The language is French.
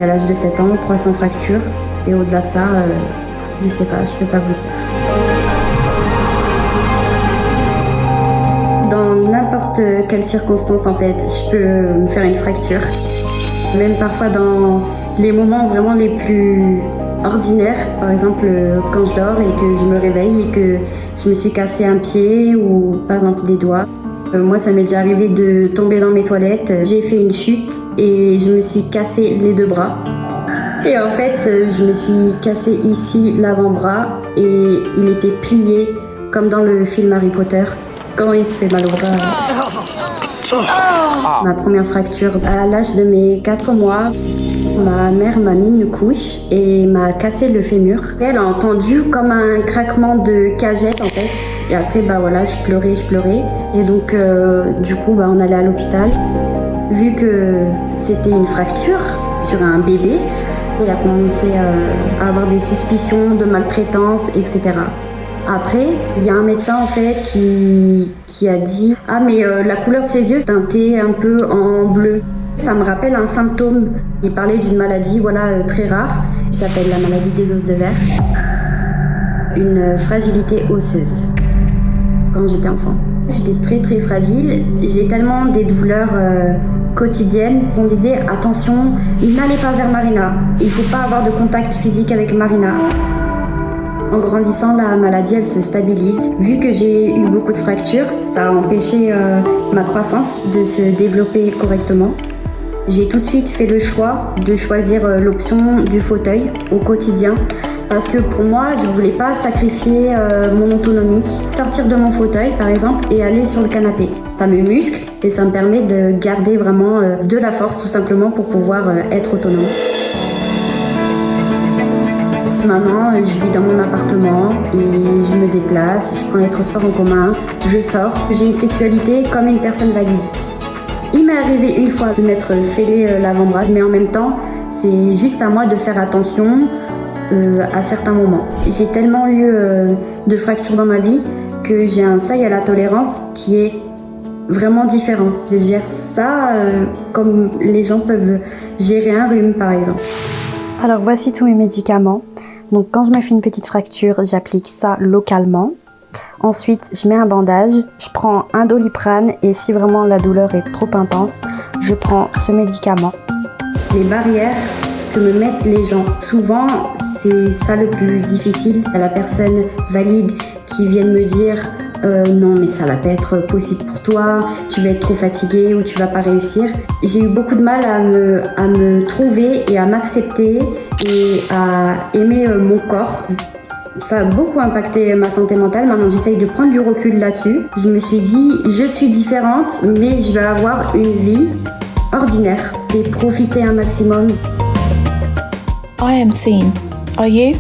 À l'âge de 7 ans, 300 fractures. Et au-delà de ça, je sais pas, je peux pas vous dire. Dans n'importe quelle circonstance, en fait, je peux me faire une fracture. Même parfois dans les moments vraiment les plus ordinaires, par exemple quand je dors et que je me réveille et que je me suis cassé un pied ou par exemple des doigts. Moi, ça m'est déjà arrivé de tomber dans mes toilettes, j'ai fait une chute et je me suis cassé les 2 bras. Et en fait, je me suis cassé ici l'avant-bras et il était plié comme dans le film Harry Potter. Quand il se fait mal au bras. Ma première fracture à l'âge de mes 4 mois, ma mère m'a mis une couche et m'a cassé le fémur. Elle a entendu comme un craquement de cagette en fait. Et après, voilà, je pleurais. Et donc, du coup, on allait à l'hôpital. Vu que c'était une fracture sur un bébé, il a commencé à avoir des suspicions de maltraitance, etc. Après, il y a un médecin en fait qui a dit « Ah mais la couleur de ses yeux teintée un peu en bleu ». Ça me rappelle un symptôme. Il parlait d'une maladie très rare, qui s'appelle la maladie des os de verre. Une fragilité osseuse. Quand j'étais enfant. J'étais très très fragile. J'ai tellement des douleurs quotidiennes qu'on disait « Attention, n'allez pas vers Marina. Il ne faut pas avoir de contact physique avec Marina ». En grandissant, la maladie, elle se stabilise. Vu que j'ai eu beaucoup de fractures, ça a empêché ma croissance de se développer correctement. J'ai tout de suite fait le choix de choisir l'option du fauteuil au quotidien parce que pour moi, je ne voulais pas sacrifier mon autonomie. Sortir de mon fauteuil, par exemple, et aller sur le canapé. Ça me muscle et ça me permet de garder vraiment de la force, tout simplement, pour pouvoir être autonome. Maintenant, je vis dans mon appartement et je me déplace, je prends les transports en commun, je sors. J'ai une sexualité comme une personne valide. Il m'est arrivé une fois de m'être fêlé l'avant-bras, mais en même temps, c'est juste à moi de faire attention à certains moments. J'ai tellement eu de fractures dans ma vie que j'ai un seuil à la tolérance qui est vraiment différent. Je gère ça comme les gens peuvent gérer un rhume, par exemple. Alors voici tous mes médicaments. Donc quand je me fais une petite fracture, j'applique ça localement. Ensuite, je mets un bandage, je prends un Doliprane et si vraiment la douleur est trop intense, je prends ce médicament. Les barrières que me mettent les gens, souvent c'est ça le plus difficile. La personne valide qui vient me dire non mais ça va pas être possible pour toi, tu vas être trop fatigué ou tu vas pas réussir. J'ai eu beaucoup de mal à me trouver et à m'accepter et à aimer mon corps. Ça a beaucoup impacté ma santé mentale. Maintenant j'essaye de prendre du recul là-dessus. Je me suis dit je suis différente mais je vais avoir une vie ordinaire et profiter un maximum. I am seen. Are you?